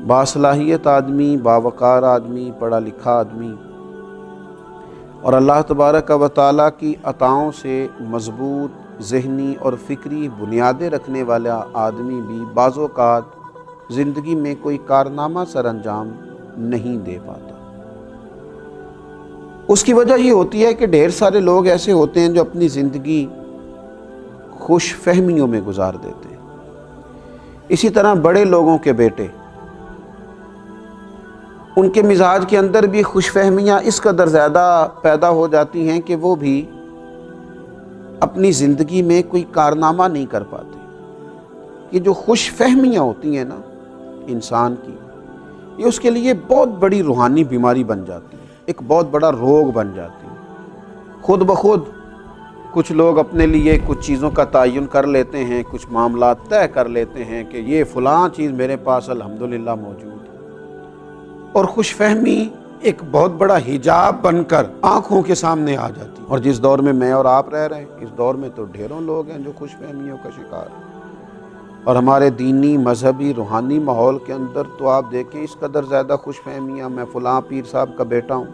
باصلاحیت آدمی، باوقار آدمی، پڑھا لکھا آدمی اور اللہ تبارک و تعالیٰ کی عطاؤں سے مضبوط ذہنی اور فکری بنیادیں رکھنے والا آدمی بھی بعض اوقات زندگی میں کوئی کارنامہ سر انجام نہیں دے پاتا۔ اس کی وجہ یہ ہوتی ہے کہ ڈھیر سارے لوگ ایسے ہوتے ہیں جو اپنی زندگی خوش فہمیوں میں گزار دیتے ہیں۔ اسی طرح بڑے لوگوں کے بیٹے، ان کے مزاج کے اندر بھی خوش فہمیاں اس قدر زیادہ پیدا ہو جاتی ہیں کہ وہ بھی اپنی زندگی میں کوئی کارنامہ نہیں کر پاتے۔ یہ جو خوش فہمیاں ہوتی ہیں نا انسان کی، یہ اس کے لیے بہت بڑی روحانی بیماری بن جاتی ہے، ایک بہت بڑا روگ بن جاتی ہے۔ خود بخود کچھ لوگ اپنے لیے کچھ چیزوں کا تعین کر لیتے ہیں، کچھ معاملات طے کر لیتے ہیں کہ یہ فلاں چیز میرے پاس الحمدللہ موجود ہے، اور خوش فہمی ایک بہت بڑا حجاب بن کر آنکھوں کے سامنے آ جاتی ہے۔ اور جس دور میں میں اور آپ رہ رہے ہیں، اس دور میں تو ڈھیروں لوگ ہیں جو خوش فہمیوں کا شکار ہیں۔ اور ہمارے دینی، مذہبی، روحانی ماحول کے اندر تو آپ دیکھیں اس قدر زیادہ خوش فہمیاں، میں فلاں پیر صاحب کا بیٹا ہوں،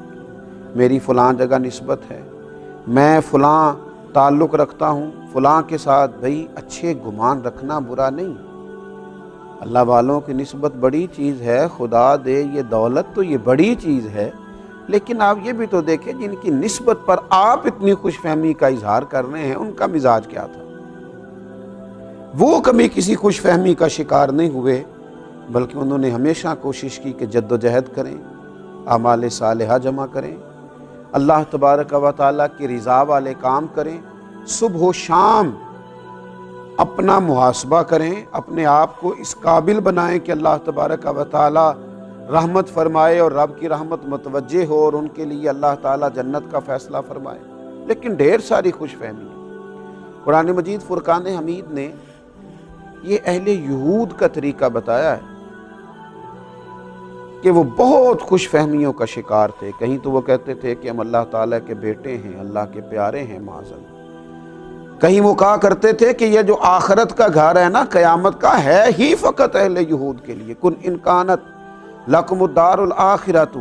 میری فلاں جگہ نسبت ہے، میں فلاں تعلق رکھتا ہوں، فلاں کے ساتھ بھئی اچھے گمان رکھنا برا نہیں۔ اللہ والوں کی نسبت بڑی چیز ہے، خدا دے یہ دولت تو یہ بڑی چیز ہے، لیکن آپ یہ بھی تو دیکھیں جن کی نسبت پر آپ اتنی خوش فہمی کا اظہار کر رہے ہیں ان کا مزاج کیا تھا۔ وہ کبھی کسی خوش فہمی کا شکار نہیں ہوئے، بلکہ انہوں نے ہمیشہ کوشش کی کہ جد و جہد کریں، اعمال صالحہ جمع کریں، اللہ تبارک و تعالیٰ کی رضا والے کام کریں، صبح و شام اپنا محاسبہ کریں، اپنے آپ کو اس قابل بنائیں کہ اللہ تبارک و تعالیٰ رحمت فرمائے اور رب کی رحمت متوجہ ہو اور ان کے لیے اللہ تعالیٰ جنت کا فیصلہ فرمائے۔ لیکن ڈھیر ساری خوش فہمی ہے۔ قرآن مجید فرقان حمید نے یہ اہل یہود کا طریقہ بتایا ہے کہ وہ بہت خوش فہمیوں کا شکار تھے۔ کہیں تو وہ کہتے تھے کہ ہم اللہ تعالیٰ کے بیٹے ہیں، اللہ کے پیارے ہیں معاذ اللہ۔ کہیں وہ کہا کرتے تھے کہ یہ جو آخرت کا گھر ہے نا قیامت کا، ہے ہی فقط اہل یہود کے لیے۔ کن ان کانت لکم الدار الآخرۃ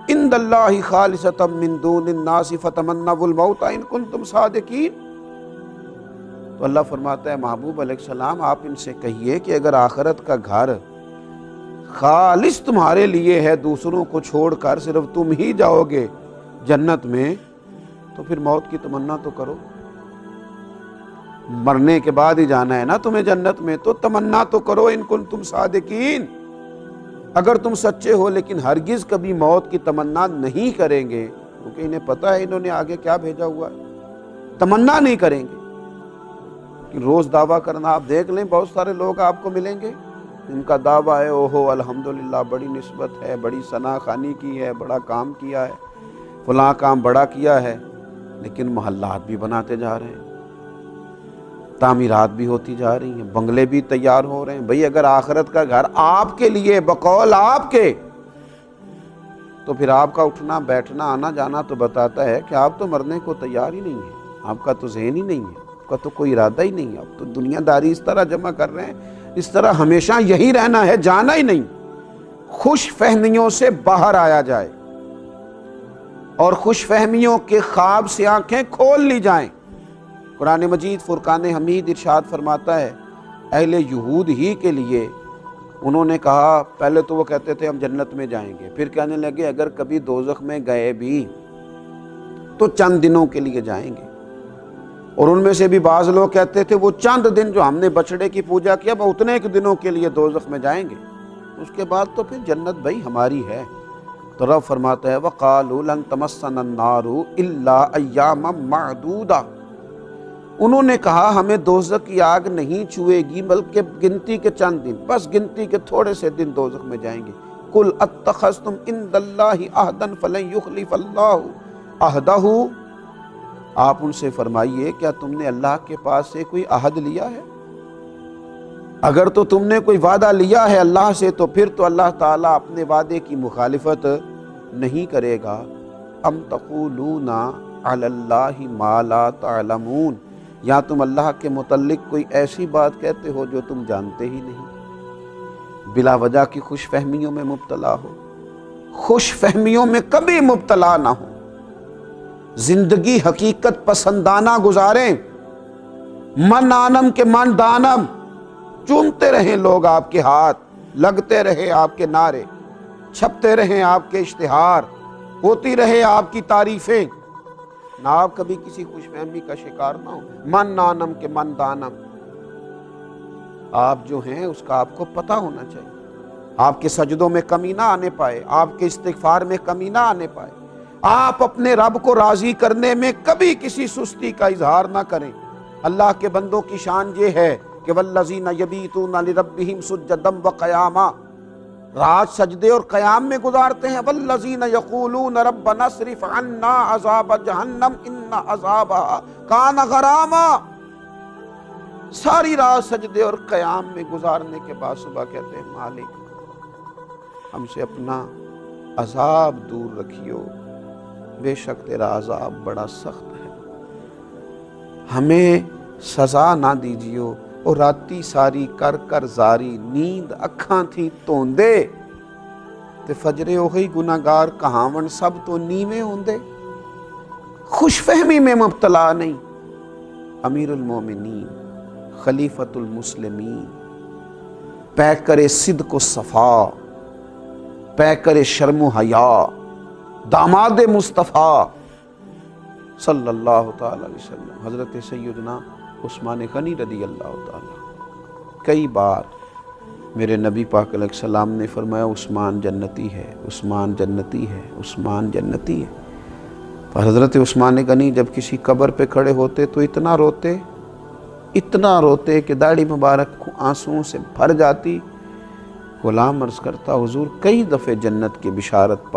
عند اللہ خالصۃ من دون الناس فتمنوا الموت ان کنتم صادقین۔ تو اللہ فرماتا ہے محبوب علیہ السلام آپ ان سے کہیے کہ اگر آخرت کا گھر خالص تمہارے لیے ہے، دوسروں کو چھوڑ کر صرف تم ہی جاؤ گے جنت میں، تو پھر موت کی تمنا تو کرو۔ مرنے کے بعد ہی جانا ہے نا تمہیں جنت میں، تو تمنا تو کرو ان کنتم صادقین، اگر تم سچے ہو۔ لیکن ہرگز کبھی موت کی تمنا نہیں کریں گے، کیونکہ انہیں پتہ ہے انہوں نے آگے کیا بھیجا ہوا ہے، تمنا نہیں کریں گے۔ روز دعویٰ کرنا، آپ دیکھ لیں بہت سارے لوگ آپ کو ملیں گے ان کا دعویٰ ہے اوہو الحمدللہ بڑی نسبت ہے، بڑی ثنا خوانی کی ہے، بڑا کام کیا ہے، فلاں کام بڑا کیا ہے، لیکن محلات بھی بناتے جا رہے ہیں، تعمیرات بھی ہوتی جا رہی ہیں، بنگلے بھی تیار ہو رہے ہیں۔ بھئی اگر آخرت کا گھر آپ کے لیے بقول آپ کے، تو پھر آپ کا اٹھنا بیٹھنا آنا جانا تو بتاتا ہے کہ آپ تو مرنے کو تیار ہی نہیں ہیں، آپ کا تو ذہن ہی نہیں ہے، آپ کا تو کوئی ارادہ ہی نہیں ہے، آپ تو دنیا داری اس طرح جمع کر رہے ہیں اس طرح ہمیشہ یہی رہنا ہے، جانا ہی نہیں۔ خوش فہمیوں سے باہر آیا جائے اور خوش فہمیوں کے خواب سے آنکھیں کھول لی جائیں۔ قرآن مجید فرقان حمید ارشاد فرماتا ہے اہل یہود ہی کے لیے، انہوں نے کہا پہلے تو وہ کہتے تھے ہم جنت میں جائیں گے، پھر کہنے لگے اگر کبھی دوزخ میں گئے بھی تو چند دنوں کے لیے جائیں گے، اور ان میں سے بھی بعض لوگ کہتے تھے وہ چند دن جو ہم نے بچڑے کی پوجا کیا وہ اتنے ایک دنوں کے لیے دوزخ میں جائیں گے، اس کے بعد تو پھر جنت بھائی ہماری ہے۔ تو رب فرماتا ہے وَقَالُوا لَن تَمَسَّنَا النَّارُ إِلَّا أَيَّامًا مَّعْدُودًا، انہوں نے کہا ہمیں دوزخ کی آگ نہیں چھوئے گی بلکہ گنتی کے چند دن، بس گنتی کے تھوڑے سے دن دوزخ میں جائیں گے۔ قُلْ أَتَّخَذْتُمْ عِندَ اللَّهِ عَهْدًا فَلَن يُخْلِفَ اللَّهُ عَهْدَهُ، آپ ان سے فرمائیے کیا تم نے اللہ کے پاس سے کوئی عہد لیا ہے؟ اگر تو تم نے کوئی وعدہ لیا ہے اللہ سے تو پھر تو اللہ تعالیٰ اپنے وعدے کی مخالفت نہیں کرے گا۔ ام تقولون علی اللہ ما لا تعلمون، یا تم اللہ کے متعلق کوئی ایسی بات کہتے ہو جو تم جانتے ہی نہیں۔ بلا وجہ کی خوش فہمیوں میں مبتلا ہو، خوش فہمیوں میں کبھی مبتلا نہ ہو، زندگی حقیقت پسندانہ گزاریں، من آنم کے من دانم، چومتے رہیں لوگ آپ کے ہاتھ، لگتے رہے آپ کے نعرے، چھپتے رہیں آپ کے اشتہار، ہوتی رہے آپ کی تعریفیں، نہ آپ کبھی کسی خوش فہمی کا شکار نہ ہو۔ من آنم کے من دانم، آپ جو ہیں اس کا آپ کو پتہ ہونا چاہیے، آپ کے سجدوں میں کمی نہ آنے پائے، آپ کے استغفار میں کمی نہ آنے پائے، آپ اپنے رب کو راضی کرنے میں کبھی کسی سستی کا اظہار نہ کریں۔ اللہ کے بندوں کی شان یہ ہے کہ والذین یبیتون لربہم سجدا وقیاما، رات سجدے اور قیام میں گزارتے ہیں۔ والذین یقولون ربنا اصرف عنا عذاب جہنم ان عذابها کان غراما، ساری رات سجدے اور قیام میں گزارنے کے بعد صبح کہتے ہیں مالک ہم سے اپنا عذاب دور رکھیو، بے شک تیرا عذاب بڑا سخت ہے، ہمیں سزا نہ دیجیو۔ اور راتی ساری کر کر زاری، نیند اکھاں تھی توندے، تے فجرے اوہی گناہگار کہاون سب تو نیویں ہوندے۔ خوش فہمی میں مبتلا نہیں، امیر المومنین خلیفۃ المسلمین، پیکر صدق و صفا، پیکر شرم و حیا، داماد مصطفیٰ صلی اللہ تعالی علیہ وسلم، حضرت سیدنا عثمان غنی رضی اللہ تعالی، کئی بار میرے نبی پاک علیہ السلام نے فرمایا عثمان جنتی ہے، عثمان جنتی ہے، عثمان جنتی ہے۔ پر حضرت عثمان غنی جب کسی قبر پہ کھڑے ہوتے تو اتنا روتے کہ داڑھی مبارک آنسوؤں سے بھر جاتی۔ غلام عرض کرتا حضور کئی دفعے جنت کی بشارت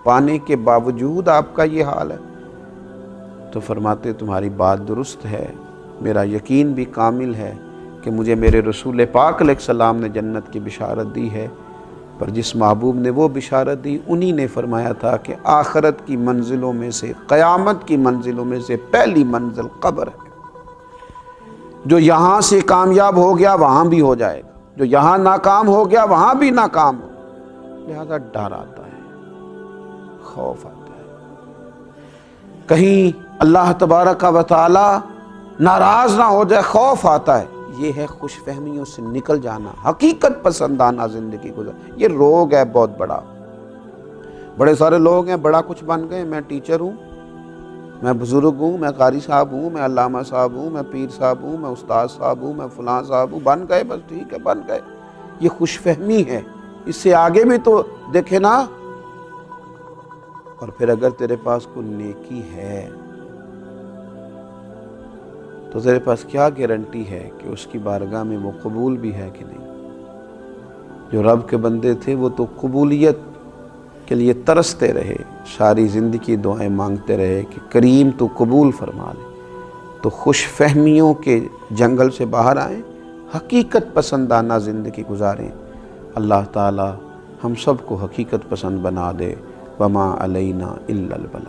پانے کے باوجود آپ کا یہ حال ہے؟ تو فرماتے تمہاری بات درست ہے، میرا یقین بھی کامل ہے کہ مجھے میرے رسول پاک علیہ السلام نے جنت کی بشارت دی ہے، پر جس محبوب نے وہ بشارت دی انہی نے فرمایا تھا کہ آخرت کی منزلوں میں سے، قیامت کی منزلوں میں سے پہلی منزل قبر ہے۔ جو یہاں سے کامیاب ہو گیا وہاں بھی ہو جائے گا، جو یہاں ناکام ہو گیا وہاں بھی ناکام ہو، لہذا ڈر آتا ہے، خوف آتا ہے، کہیں اللہ تبارک و تعالی ناراض نہ ہو جائے، خوف آتا ہے۔ یہ ہے خوش فہمیوں سے نکل جانا، حقیقت پسندانہ زندگی گزار۔ یہ روگ ہے بہت بڑا، بڑے سارے لوگ ہیں بڑا کچھ بن گئے، میں ٹیچر ہوں، میں بزرگ ہوں، میں قاری صاحب ہوں، میں علامہ صاحب ہوں، میں پیر صاحب ہوں، میں استاد صاحب ہوں، میں فلاں صاحب ہوں، بن گئے بس ٹھیک ہے بن گئے۔ یہ خوش فہمی ہے، اس سے آگے بھی تو دیکھے نا۔ اور پھر اگر تیرے پاس کوئی نیکی ہے تو تیرے پاس کیا گارنٹی ہے کہ اس کی بارگاہ میں وہ قبول بھی ہے کہ نہیں؟ جو رب کے بندے تھے وہ تو قبولیت کے لیے ترستے رہے، ساری زندگی دعائیں مانگتے رہے کہ کریم تو قبول فرما لے۔ تو خوش فہمیوں کے جنگل سے باہر آئیں، حقیقت پسندانہ زندگی گزاریں۔ اللہ تعالی ہم سب کو حقیقت پسند بنا دے۔ وما علینا الا البلاغ۔